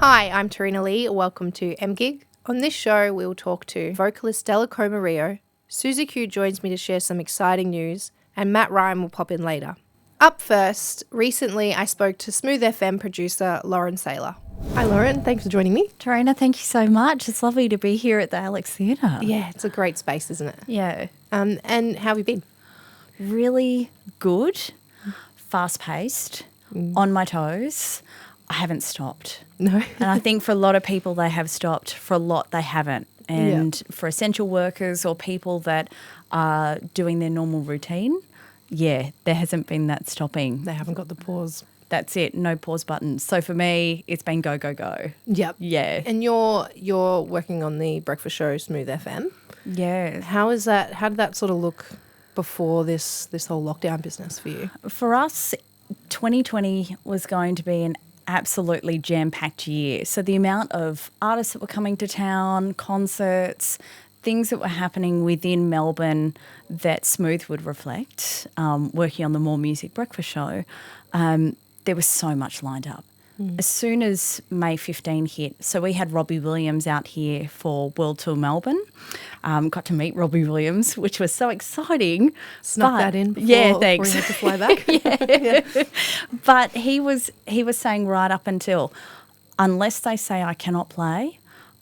Hi, I'm Tarina Lee. Welcome to MGig. On this show, we'll talk to vocalist Dellacoma Rio. Suzi Q joins me to share some exciting news, and Matt Ryan will pop in later. Up first, recently I spoke to Smooth FM producer Lauran Saylor. Hi Lauren, thanks for joining me. Tarina, thank you so much. It's lovely to be here at the Alex Theatre. Yeah, it's a great space, isn't it? Yeah. And how have you been? Really good, fast-paced, on my toes. I haven't stopped. No. And I think for a lot of people they have stopped, for a lot they haven't. And for essential workers or people that are doing their normal routine, there hasn't been that stopping. They haven't got the pause. That's it, no pause buttons. So for me, it's been go, go, go. Yep. Yeah. And you're working on the breakfast show Smooth FM. Yeah. How is that? How did that sort of look before this whole lockdown business for you? For us, 2020 was going to be an absolutely jam-packed year. So the amount of artists that were coming to town, concerts, things that were happening within Melbourne that Smooth would reflect, working on the More Music Breakfast show, there was so much lined up. As soon as May 15 hit, so we had Robbie Williams out here for World Tour Melbourne. Got to meet Robbie Williams, which was so exciting. Snuck that in before, thanks. Before you had to fly back. Yeah. But he was saying right up until, unless they say I cannot play,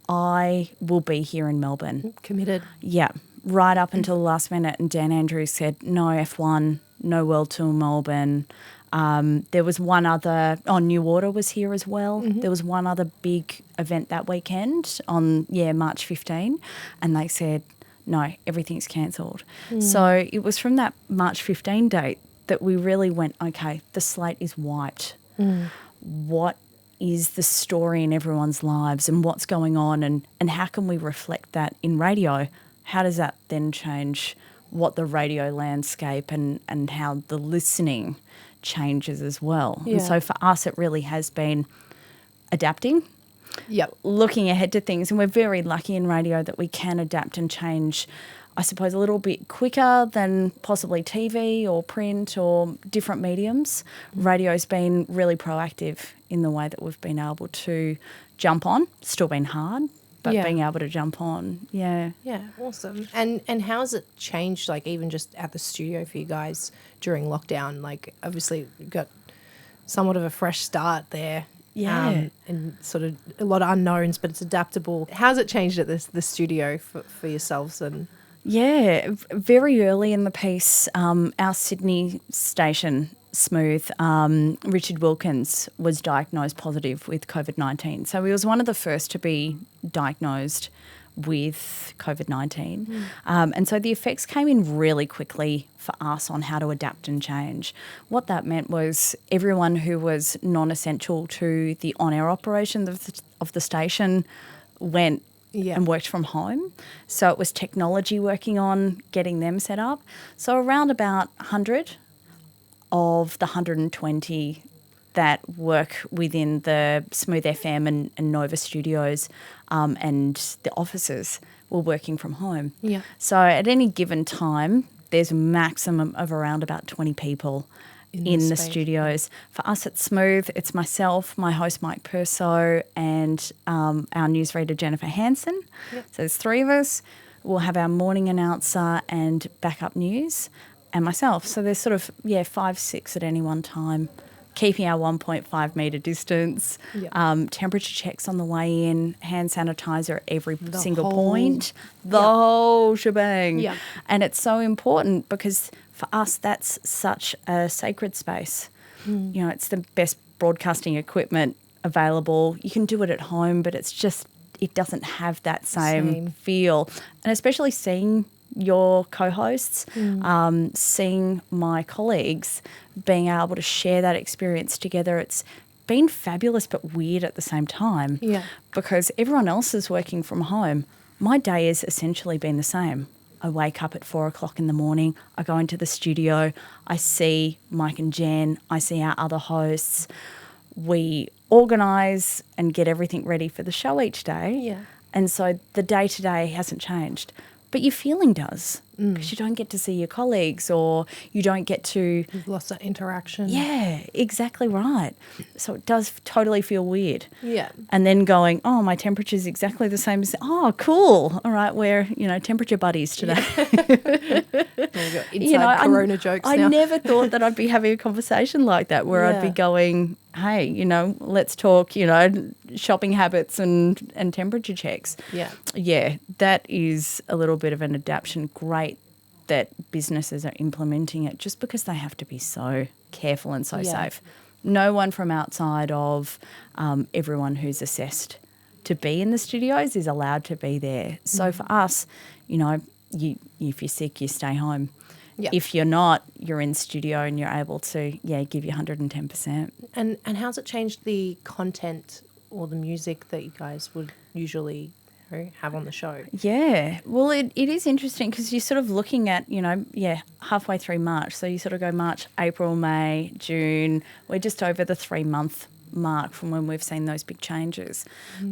I will be here in Melbourne. Committed. Yeah, right up until the last minute. And Dan Andrews said, no F1, no World Tour Melbourne. There was one other, New Order was here as well. There was one other big event that weekend on, March 15, and they said, no, everything's cancelled. So it was from that March 15 date that we really went, okay, the slate is wiped. What is the story in everyone's lives and what's going on and how can we reflect that in radio? How does that then change what the radio landscape and how the listening changes as well? Yeah. And so for us, it really has been adapting, looking ahead to things. And we're very lucky in radio that we can adapt and change, I suppose, a little bit quicker than possibly TV or print or different mediums. Radio's been really proactive in the way that we've been able to jump on. Still been hard, but being able to jump on, Yeah, awesome. And how has it changed, like even just at the studio for you guys during lockdown? Like obviously you've got somewhat of a fresh start there. Yeah. And sort of a lot of unknowns, but it's adaptable. How's it changed at the studio for yourselves? And very early in the piece, our Sydney station, Smooth, Richard Wilkins was diagnosed positive with COVID-19. So he was one of the first to be diagnosed with COVID-19. And so the effects came in really quickly for us on how to adapt and change. What that meant was everyone who was non-essential to the on-air operation of the station went and worked from home. So it was technology working on getting them set up. So around about 100 of the 120 that work within the Smooth FM and Nova studios and the offices were working from home. Yeah. So at any given time, there's a maximum of around about 20 people in the studios. For us at Smooth, it's myself, my host Mike Perso, and our newsreader Jennifer Hansen. So there's three of us. We'll have our morning announcer and backup news and myself. So there's sort of, 5, 6 at any one time, keeping our 1.5 metre distance, temperature checks on the way in, hand sanitizer at every single point, the whole shebang. Yeah. And it's so important because for us, that's such a sacred space. You know, it's the best broadcasting equipment available. You can do it at home, but it's just, it doesn't have that same feel. And especially seeing your co-hosts, seeing my colleagues, being able to share that experience together. It's been fabulous but weird at the same time because everyone else is working from home. My day has essentially been the same. I wake up at 4 o'clock in the morning, I go into the studio, I see Mike and Jen, I see our other hosts. We organise and get everything ready for the show each day. And so the day-to-day hasn't changed. But your feeling does. because you don't get to see your colleagues, or you don't get to... You've lost that interaction. Yeah, exactly right. So it does totally feel weird. Yeah. And then going, oh, my temperature's exactly the same as... Oh, cool. All right, we're, temperature buddies today. Inside Corona jokes now. I never thought that I'd be having a conversation like that where I'd be going, hey, let's talk, shopping habits and temperature checks. Yeah. Yeah, that is a little bit of an adaptation. Great that businesses are implementing it, just because they have to be so careful and so safe. No one from outside of everyone who's assessed to be in the studios is allowed to be there. So for us, if you're sick, you stay home. Yep. If you're not, you're in studio and you're able to, give you 110%. And how's it changed the content or the music that you guys would usually have on the show? Yeah. Well, it is interesting because you're sort of looking at, halfway through March. So you sort of go March, April, May, June. We're just over the 3-month mark from when we've seen those big changes.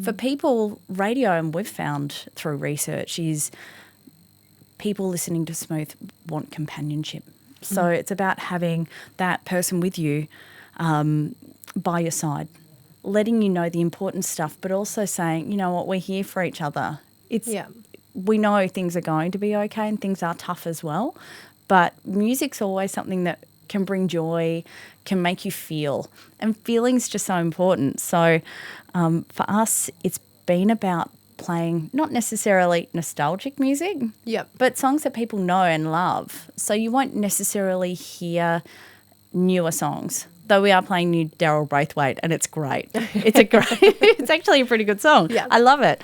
For people, radio, and we've found through research, is people listening to Smooth want companionship. So it's about having that person with you by your side, letting you know the important stuff, but also saying, you know what, we're here for each other. We know things are going to be okay and things are tough as well, but music's always something that can bring joy, can make you feel, and feeling's just so important. So for us, it's been about playing not necessarily nostalgic music, but songs that people know and love. So you won't necessarily hear newer songs, though we are playing new Daryl Braithwaite, and it's great. It's actually a pretty good song. Yeah. I love it.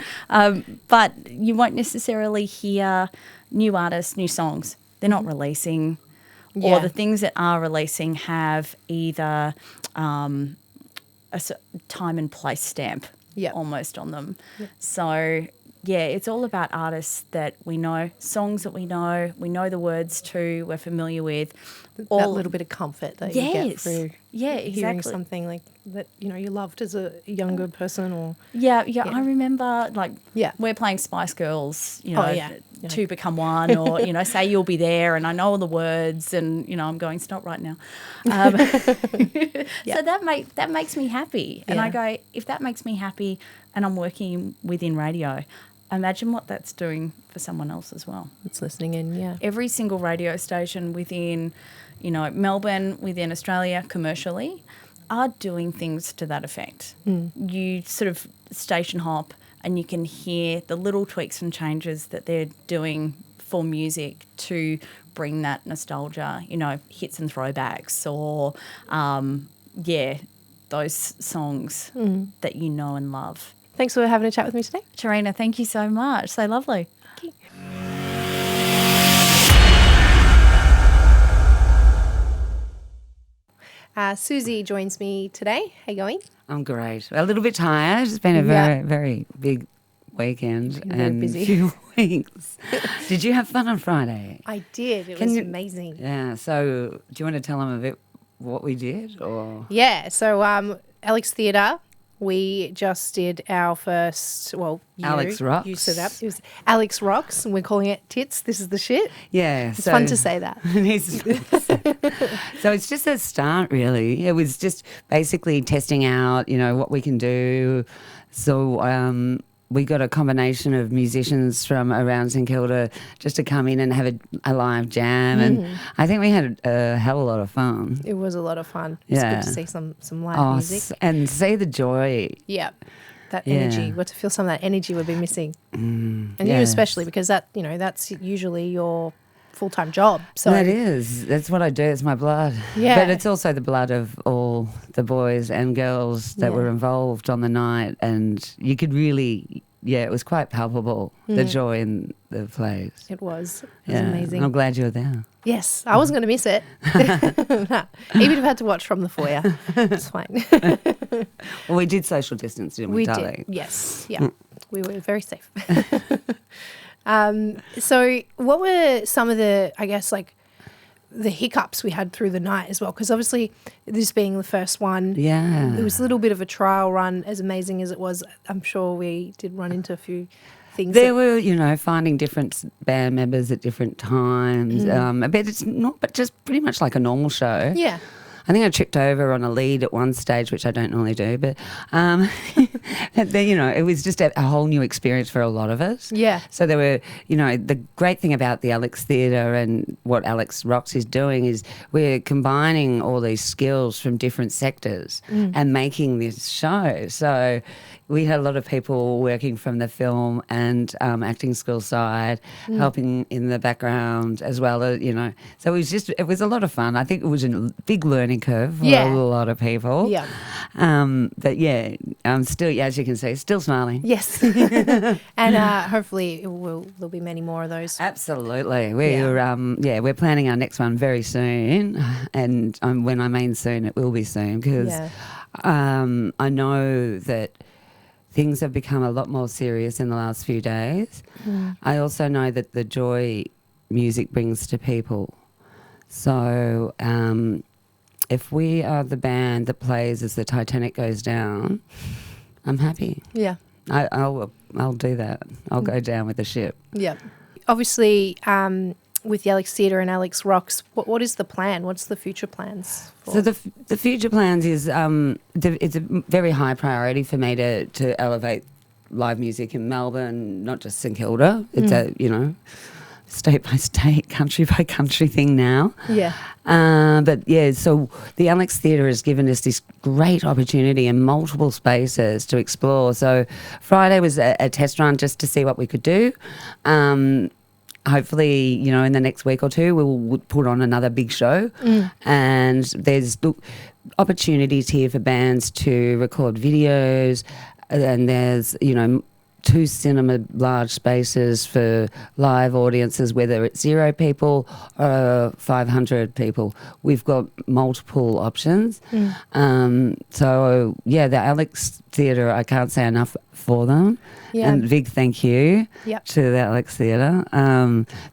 But you won't necessarily hear new artists, new songs. They're not releasing, or the things that are releasing have either a time and place stamp almost on them. So, it's all about artists that we know, songs that we know the words to, we're familiar with. That little bit of comfort that you get through hearing something like that, you loved as a younger person. Or I remember, we're playing Spice Girls, To Become One, or, Say You'll Be There, and I know all the words, and, I'm going, stop right now. So that makes me happy. And I go, if that makes me happy and I'm working within radio, imagine what that's doing for someone else as well. It's listening in, Every single radio station within, Melbourne, within Australia, commercially, are doing things to that effect. You sort of station hop and you can hear the little tweaks and changes that they're doing for music to bring that nostalgia, hits and throwbacks, or, those songs that you know and love. Thanks for having a chat with me today. Tarina, thank you so much. So lovely. Thank you. Suzi joins me today. How you going? I'm great. A little bit tired. It's been a very, very big weekend and a few weeks. Did you have fun on Friday? I did. It was amazing. Yeah. So do you want to tell them a bit what we did? Or So Alex Theatre, we just did our first, Alex Rocks. You set up. It was Alex Rocks, and we're calling it Tits. This is the shit. Yeah. It's fun to say that. So it's just a start, really. It was just basically testing out, what we can do. So we got a combination of musicians from around St Kilda just to come in and have a live jam, and I think we had a hell of a lot of fun. It was a lot of fun. It's good to see some live music and see the joy. Yeah, that energy. What to feel some of that energy we've been missing, and you especially, because that's usually your full-time job. So that's what I do. It's my blood. Yeah, but it's also the blood of all the boys and girls that were involved on the night, and you could really, it was quite palpable, the joy in the place. It was amazing. I'm glad you were there. Yes, I wasn't going to miss it. Even if I had to watch from the foyer, it's fine. Well, we did social distance, didn't we, darling? Did. Yes, we were very safe. So what were some of the, I guess, the hiccups we had through the night as well? Because obviously this being the first one, it was a little bit of a trial run. As amazing as it was, I'm sure we did run into a few things? There were, finding different band members at different times. But it's not, but just pretty much like a normal show. Yeah. I think I tripped over on a lead at one stage, which I don't normally do, but it was just a whole new experience for a lot of us. Yeah. So there were, the great thing about the Alex Theatre and what Alex Rocks is doing is we're combining all these skills from different sectors and making this show. So we had a lot of people working from the film and acting school side, helping in the background as well as, So it was a lot of fun. I think it was a big learning curve for a lot of people. Yeah. But yeah, I'm still, as you can see, still smiling. Yes. And hopefully there'll be many more of those. Absolutely. We're planning our next one very soon. And when I mean soon, it will be soon because I know that things have become a lot more serious in the last few days. I also know that the joy music brings to people. So if we are the band that plays as the Titanic goes down, I'm happy. Yeah. I'll do that. I'll go down with the ship. Yeah. Obviously, with the Alex Theatre and Alex Rocks, what is the plan? What's the future plans? So the future plans is it's a very high priority for me to elevate live music in Melbourne, not just St Kilda. It's a state by state, country by country thing now. Yeah. So the Alex Theatre has given us this great opportunity in multiple spaces to explore. So Friday was a test run just to see what we could do. Hopefully, in the next week or two, we'll put on another big show. And there's opportunities here for bands to record videos. And there's, 2 cinema large spaces for live audiences, whether it's 0 people or 500 people. We've got multiple options. The Alex Theatre, I can't say enough for them. Yeah. And big thank you to the Alex Theatre.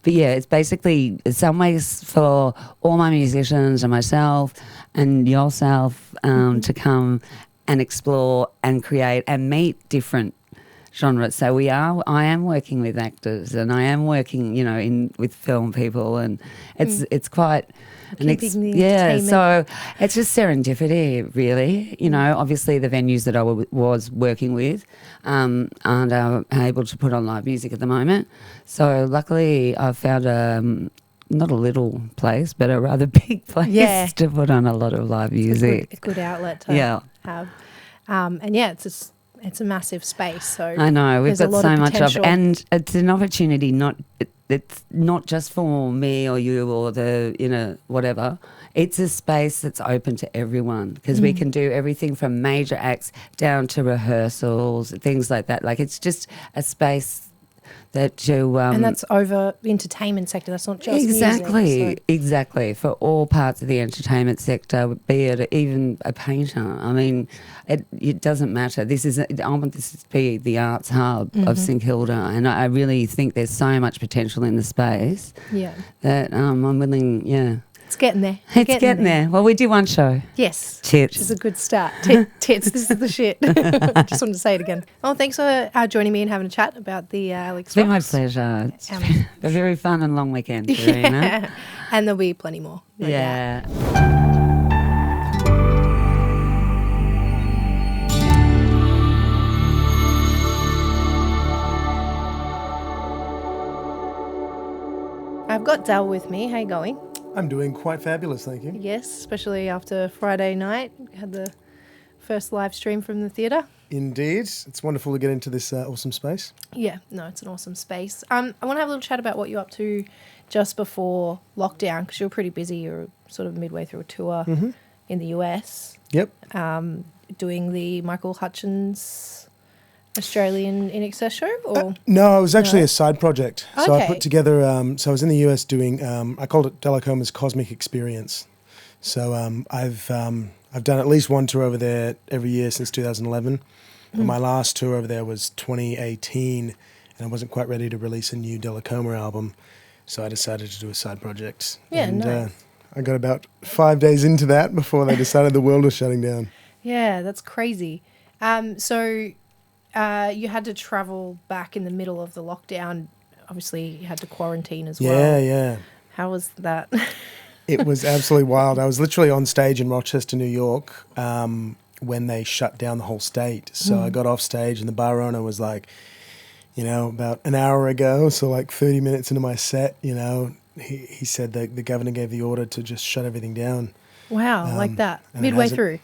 It's basically some ways for all my musicians and myself and yourself to come and explore and create and meet different genres. So I am working with actors and I am working, with film people, and it's quite so it's just serendipity, really. Obviously the venues that I was working with aren't able to put on live music at the moment. So luckily I've found not a little place, but a rather big place to put on a lot of live music. A good outlet to have. It's a massive space. So I know we've got so much of, and it's an opportunity. It's not just for me or you or the whatever. It's a space that's open to everyone because we can do everything from major acts down to rehearsals, things like that. Like it's just a space that you and that's over the entertainment sector. That's not just music, exactly for all parts of the entertainment sector, be it even a painter. I mean, it doesn't matter. I want this to be the arts hub of St Kilda, and I really think there's so much potential in the space. Yeah, that I'm willing. Yeah. It's getting there. It's getting there. Well, we do one show. Yes. Tits. Which is a good start. Tits. This is the shit. Just wanted to say it again. Oh, thanks for joining me and having a chat about the Alex It's been Rocks. my pleasure. It's been a very fun and long weekend, Serena. And there'll be plenty more. No doubt. I've got Dell with me. How you going? I'm doing quite fabulous, thank you. Yes, especially after Friday night. Had the first live stream from the theatre. Indeed. It's wonderful to get into this awesome space. Yeah, no, it's an awesome space. I want to have a little chat about what you're up to just before lockdown, because you were pretty busy. You were sort of midway through a tour in the US. Yep. Doing the Michael Hutchence Australian In Excess show? Or no, it was actually a side project. So Okay. I put together, so I was in the US doing, I called it Dellacoma's Cosmic Experience. So I've done at least one tour over there every year since 2011. But my last tour over there was 2018, and I wasn't quite ready to release a new Dellacoma album. So I decided to do a side project. Yeah, and nice. I got about 5 days into that before they decided the world was shutting down. Yeah, that's crazy. So you had to travel back in the middle of the lockdown. Obviously, you had to quarantine as well. Yeah. How was that? It was absolutely wild. I was literally on stage in Rochester, New York, when they shut down the whole state. So I got off stage and the bar owner was like, about an hour ago, so like 30 minutes into my set, he said that the governor gave the order to just shut everything down. Wow, like that, and it midway hasn't- through.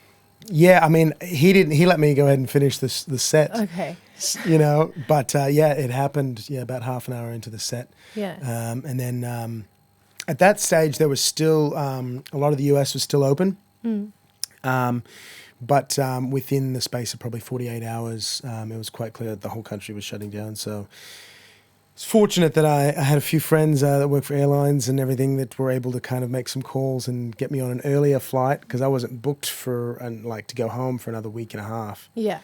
Yeah, I mean, he didn't. He let me go ahead and finish the set. Okay. But it happened. Yeah, about half an hour into the set. Yeah. And then at that stage, there was still a lot of the US was still open. But within the space of probably 48 hours, it was quite clear that the whole country was shutting down. So it's fortunate that I had a few friends that work for airlines and everything that were able to kind of make some calls and get me on an earlier flight because I wasn't booked to go home for another week and a half. Yeah.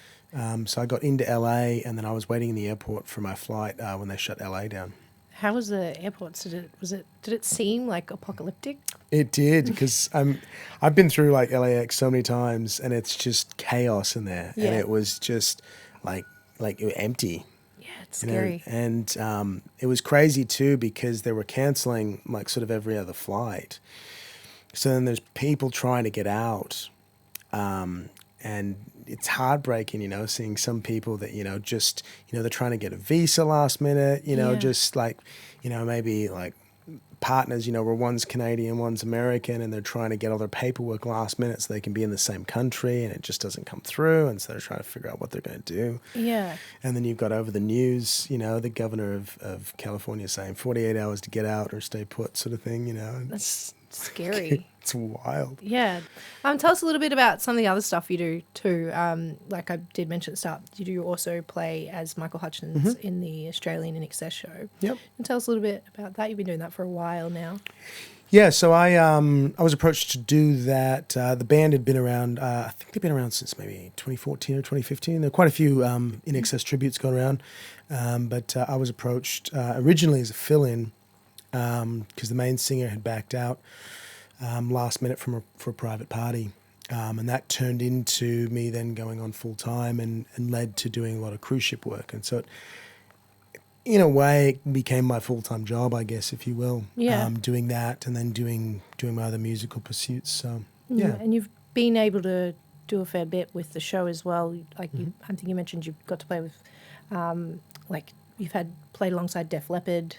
So I got into LA and then I was waiting in the airport for my flight when they shut LA down. How was the airport? Did it seem like apocalyptic? It did because I've been through like LAX so many times and it's just chaos in there and it was just like it was empty. Yeah, it's scary. And it was crazy too because they were canceling like sort of every other flight. So then there's people trying to get out, and it's heartbreaking, seeing some people that just they're trying to get a visa last minute, just like maybe like partners, where one's Canadian, one's American, and they're trying to get all their paperwork last minute so they can be in the same country, and it just doesn't come through, and so they're trying to figure out what they're going to do. Yeah. And then you've got over the news, the governor of California saying 48 hours to get out or stay put sort of thing, That's scary. It's wild. Yeah. Tell us a little bit about some of the other stuff you do too. Like I did mention at the start, you do also play as Michael Hutchence in the Australian In Excess show. Yep. And tell us a little bit about that. You've been doing that for a while now. Yeah, so I was approached to do that. The band had been around, I think they've been around since maybe 2014 or 2015. There are quite a few In Excess tributes going around. But I was approached originally as a fill-in because the main singer had backed out last minute for a private party. And that turned into me then going on full-time and led to doing a lot of cruise ship work. And so in a way, it became my full-time job, I guess, if you will. Yeah. Doing that and then doing my other musical pursuits. So, yeah. And you've been able to do a fair bit with the show as well. Like I think you mentioned you've got to play with, like you've played alongside Def Leppard.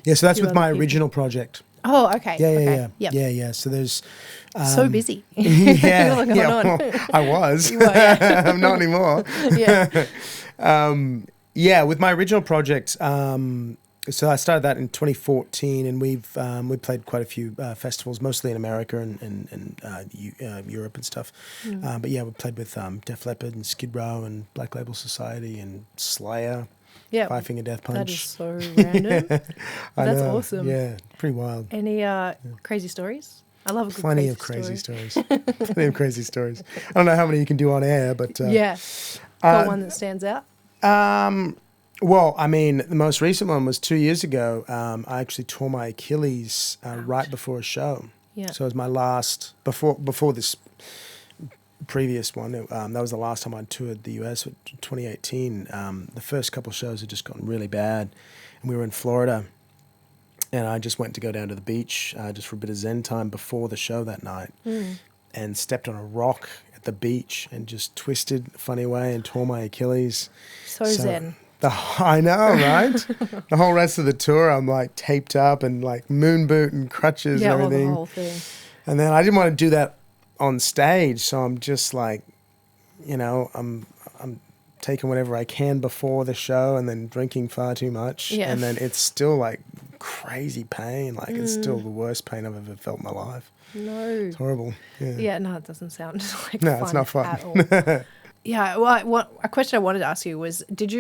Yeah, so that's with my people. original project. Oh, okay. Yeah. Yep. Yeah. So there's... So busy. Yeah, What's going on? well, I was. You were, yeah. I'm not anymore. Yeah. With my original project, so I started that in 2014, and we played quite a few festivals, mostly in America and Europe and stuff. But yeah, we played with Def Leppard and Skid Row and Black Label Society and Slayer. Yeah. Five Finger Death Punch. That is so random. That's know. awesome. Yeah, pretty wild. Any crazy stories? I love a good Plenty of crazy stories. Plenty of crazy stories. I don't know how many you can do on air, but yeah. Got one that stands out? Well, I mean, the most recent one was 2 years ago. I actually tore my Achilles right before a show. Yeah. So it was my last, before this previous one, that was the last time I toured the US, 2018. The first couple of shows had just gotten really bad, and we were in Florida, and I just went to go down to the beach just for a bit of zen time before the show that night, and stepped on a rock at the beach and just twisted a funny way and tore my Achilles. So zen. I know, right? The whole rest of the tour, I'm like taped up and like moon boot and crutches and everything. Yeah, the whole thing. And then I didn't want to do that on stage, so I'm just like, I'm taking whatever I can before the show and then drinking far too much. Yeah. And then it's still like crazy pain. Like it's still the worst pain I've ever felt in my life. No. It's horrible. Yeah. Yeah, no, it doesn't sound like No, fun it's not fun. at all. Yeah, well, a question I wanted to ask you was, did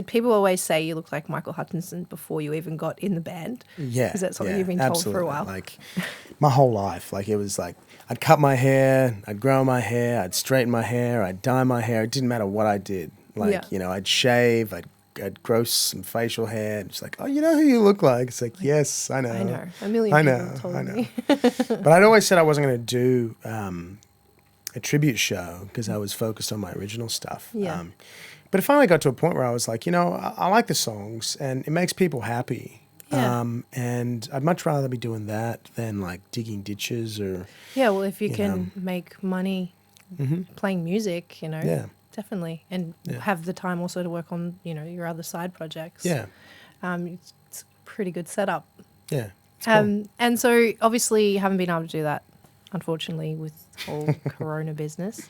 people always say you looked like Michael Hutchence before you even got in the band? Yeah. Is that something you've been told absolutely. for a while? Like my whole life. Like it was like I'd cut my hair, I'd grow my hair, I'd straighten my hair, I'd dye my hair. It didn't matter what I did. Like, I'd shave, I'd grow some facial hair. And it's like, oh, you know who you look like? It's like, yes, I know. I know. A million people told me. But I'd always said I wasn't going to do a tribute show because I was focused on my original stuff. Yeah. But it finally got to a point where I was like, I like the songs and it makes people happy. Yeah. And I'd much rather be doing that than like digging ditches or. Yeah, well, if you you can know. make money playing music, Yeah. definitely, and have the time also to work on, your other side projects. Yeah. It's a pretty good setup. Yeah. It's cool. And so obviously you haven't been able to do that, unfortunately, with whole Corona business.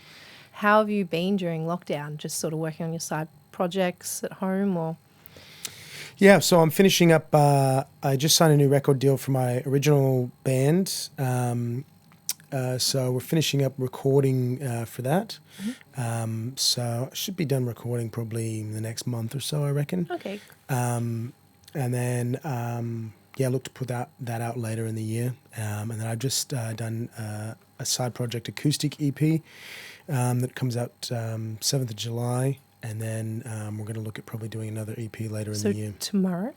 How have you been during lockdown? Just sort of working on your side projects at home, or? Yeah, so I'm finishing up. I just signed a new record deal for my original band. So we're finishing up recording for that. So I should be done recording probably in the next month or so, I reckon. Okay. And then, look to put that out later in the year. And then I've just done a side project acoustic EP that comes out 7th of July. And then we're going to look at probably doing another EP later in the year. Tomorrow?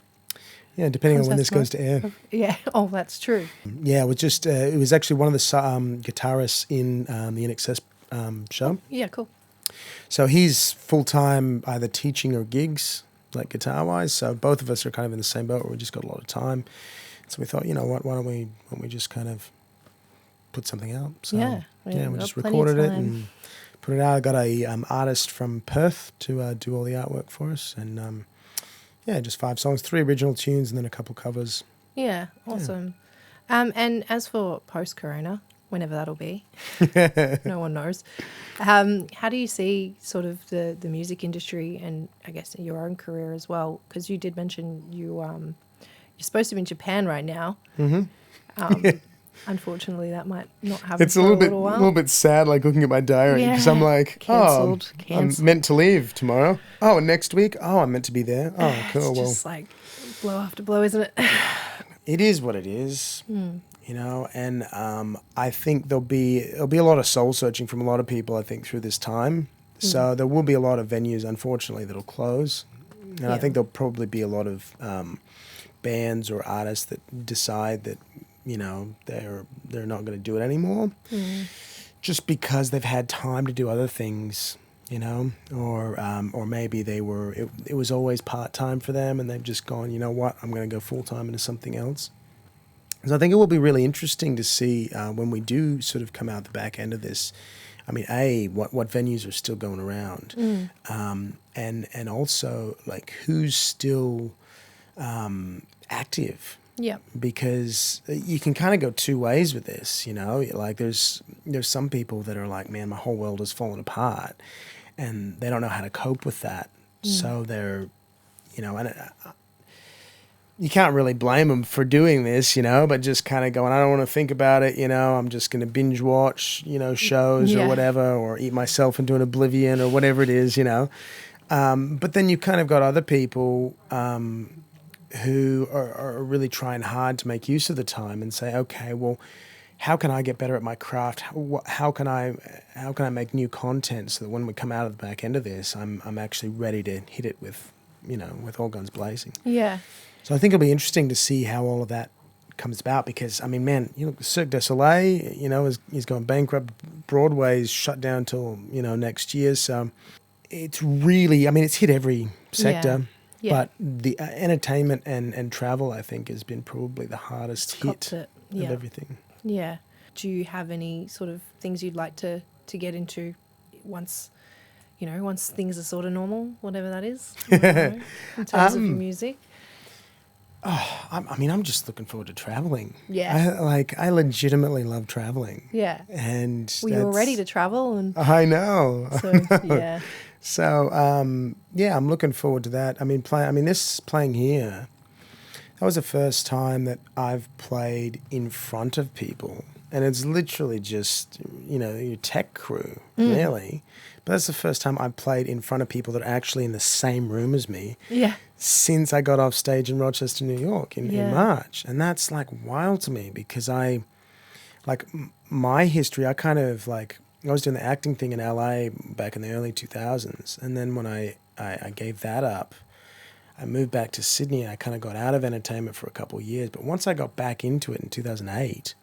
Yeah, depending on Comes when out this goes to air. Yeah. Oh, that's true. Yeah, it was just it was actually one of the guitarists in the NXS show. Yeah, cool. So he's full time either teaching or gigs, like guitar wise. So both of us are kind of in the same boat where we just got a lot of time. So we thought, what, why don't we just kind of put something out? So we got just plenty of recorded it time. and put it out. I got a artist from Perth to do all the artwork for us, and just 5 songs, 3 original tunes, and then a couple covers. Yeah, awesome. And as for post-corona, whenever that'll be, no one knows. How do you see sort of the music industry and I guess your own career as well? Because you did mention you're supposed to be in Japan right now. Mm-hmm. Unfortunately, that might not happen. It's for a while. little bit sad, like looking at my diary, because I'm like, Cancelled. I'm meant to leave tomorrow. Oh, and next week, I'm meant to be there. Oh, cool. It's just like blow after blow, isn't it? It is what it is, and I think there'll be a lot of soul searching from a lot of people, I think, through this time. So there will be a lot of venues, unfortunately, that'll close. And I think there'll probably be a lot of bands or artists that decide that, they're not going to do it anymore, just because they've had time to do other things, or maybe it was always part-time for them and they've just gone, you know what, I'm going to go full-time into something else. So I think it will be really interesting to see when we do sort of come out the back end of this. I mean, what venues are still going around, and also like who's still active. Yeah. Because you can kind of go 2 ways with this, like there's some people that are like, man, my whole world has fallen apart and they don't know how to cope with that. So they're, and you can't really blame them for doing this, but just kind of going, I don't want to think about it, I'm just going to binge watch, shows or whatever, or eat myself into an oblivion or whatever it is, But then you kind of got other people who are really trying hard to make use of the time and say, okay, well, how can I get better at my craft? How can I make new content so that when we come out of the back end of this, I'm actually ready to hit it with, with all guns blazing. Yeah. So I think it'll be interesting to see how all of that comes about, because I mean, man, Cirque du Soleil, is going bankrupt. Broadway's shut down till next year. So it's really, it's hit every sector. Yeah. But the entertainment and travel, I think, has been probably the hardest hit of everything. Yeah. Do you have any sort of things you'd like to get into once things are sort of normal, whatever that is, in terms of your music? I'm just looking forward to traveling. Yeah. I legitimately love traveling. Yeah. And you're ready to travel. And I know. So, yeah. So, I'm looking forward to that. This playing here, that was the first time that I've played in front of people. And it's literally just, your tech crew, really. But that's the first time I've played in front of people that are actually in the same room as me. Yeah. Since I got off stage in Rochester, New York in March. And that's like wild to me, because my history, I was doing the acting thing in LA back in the early 2000s. And then when I gave that up, I moved back to Sydney and I kind of got out of entertainment for a couple of years. But once I got back into it in 2008,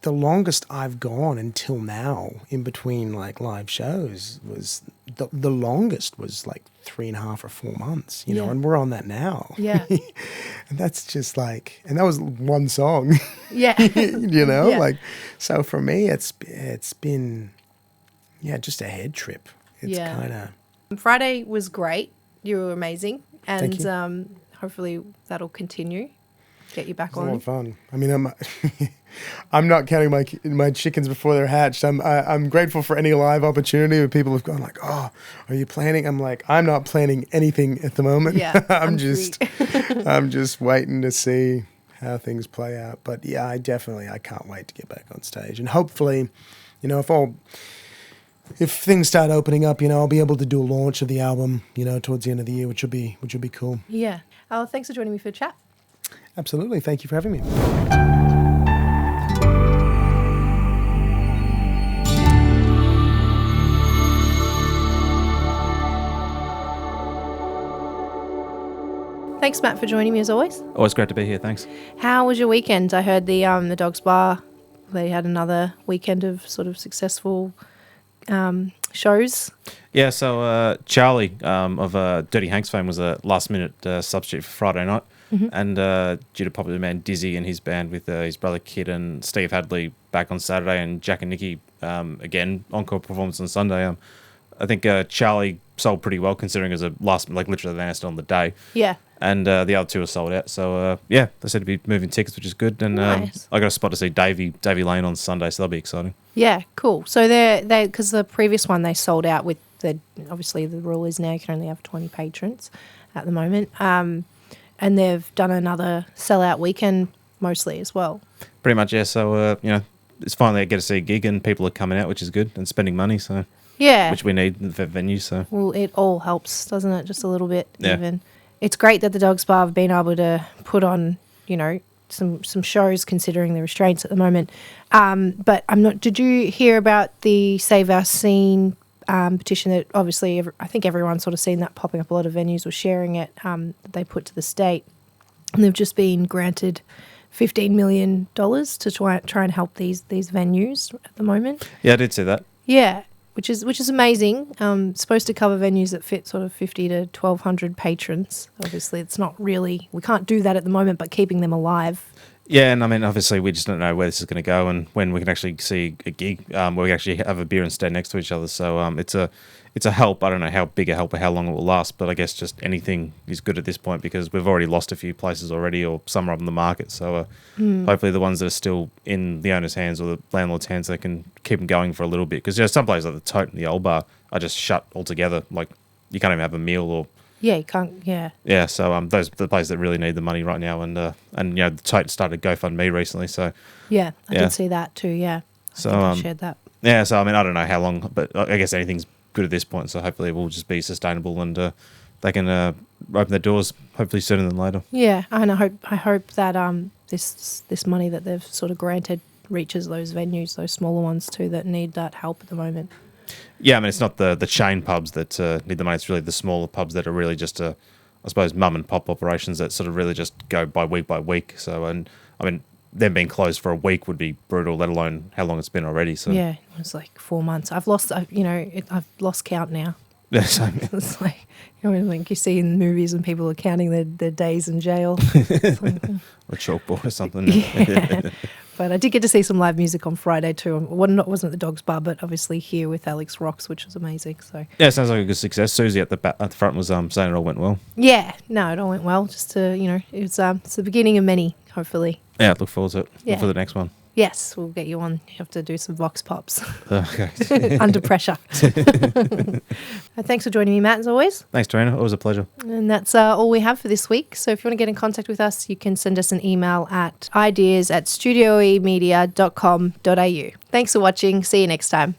the longest I've gone until now in between like live shows was the longest was like 3.5 or 4 months, you know, and we're on that now. Yeah. And that's just like, and that was one song, Yeah. you know, Yeah. like, so for me, it's been, just a head trip. It's kind of. Friday was great. You were amazing. And Thank you. Hopefully that'll continue. Get you back It's a lot on. of fun. I mean, I'm not counting my chickens before they're hatched. I'm grateful for any live opportunity where people have gone like, "Oh, are you planning?" I'm like, I'm not planning anything at the moment. Yeah, I'm just waiting to see how things play out. But yeah, I can't wait to get back on stage, and hopefully, you know, if things start opening up, you know, I'll be able to do a launch of the album, you know, towards the end of the year, which will be cool. Yeah. Oh, thanks for joining me for a chat. Absolutely. Thank you for having me. Thanks, Matt, for joining me as always. Always great to be here, thanks. How was your weekend? I heard the Dogs Bar, they had another weekend of sort of successful shows. Yeah, so Charlie of Dirty Hanks fame was a last-minute substitute for Friday night. Mm-hmm. And due to popular man Dizzy and his band with his brother Kid and Steve Hadley back on Saturday, and Jack and Nicky again encore performance on Sunday. I think Charlie sold pretty well considering it was a literally they announced it on the day. Yeah. And the other two are sold out. So they said to be moving tickets, which is good. And Nice. I got a spot to see Davey Lane on Sunday, so that'll be exciting. Yeah, cool. So they because the previous one they sold out with obviously the rule is now you can only have 20 patrons at the moment. And they've done another sellout weekend mostly as well. Pretty much, yeah. So, it's finally I get to see a gig and people are coming out, which is good, and spending money, so Yeah. which we need for venues. So Well, it all helps, doesn't it? Just a little bit Yeah. even. It's great that the Dogs Bar have been able to put on, you know, some shows considering the restraints at the moment. But did you hear about the Save Our Scene petition that obviously I think everyone's sort of seen that popping up, a lot of venues were sharing it, that they put to the state, and they've just been granted $15 million to try and help these venues at the moment. yeah, I did see that. Yeah, which is amazing. Supposed to cover venues that fit sort of 50 to 1,200 patrons. Obviously, it's not really, we can't do that at the moment, but keeping them alive. Yeah, and I mean, obviously, we just don't know where this is going to go and when we can actually see a gig where we actually have a beer and stand next to each other. So it's a help. I don't know how big a help or how long it will last, but I guess just anything is good at this point because we've already lost a few places already, or some are up in the market. So hopefully, the ones that are still in the owner's hands or the landlord's hands, they can keep them going for a little bit. Because some places like the Tote and the Old Bar are just shut altogether. Like you can't even have a meal or. Yeah, you can't. Yeah. Yeah, so those are the places that really need the money right now, and the Tote started GoFundMe recently, so Yeah, I Yeah. did see that too. Yeah, So, I think I shared that. yeah, so I mean I don't know how long, but I guess anything's good at this point, so hopefully it will just be sustainable and they can open their doors hopefully sooner than later. Yeah, and I hope that this money that they've sort of granted reaches those venues, those smaller ones too, that need that help at the moment. Yeah, I mean it's not the chain pubs that need the money; it's really the smaller pubs that are really just I suppose mum and pop operations that sort of really just go by week. So and I mean them being closed for a week would be brutal, let alone how long it's been already. So Yeah, it was like 4 months. I've lost count now. yeah, so, It's like, like you see in the movies when people are counting their days in jail. It's like, or chalkboard or something. yeah. But I did get to see some live music on Friday too. Wasn't at the Dogs Bar, but obviously here with Alex Rocks, which was amazing. So Yeah, sounds like a good success. Suzi at the front was saying it all went well. yeah, no, it all went well. Just to it's the beginning of many, hopefully. Yeah, look forward to it. Yeah. Look for the next one. Yes, we'll get you on. You have to do some vox pops Okay. under pressure. Thanks for joining me, Matt, as always. Thanks, Tarina. Always a pleasure. And that's all we have for this week. So if you want to get in contact with us, you can send us an email at ideas@studioemedia.com.au. Thanks for watching. See you next time.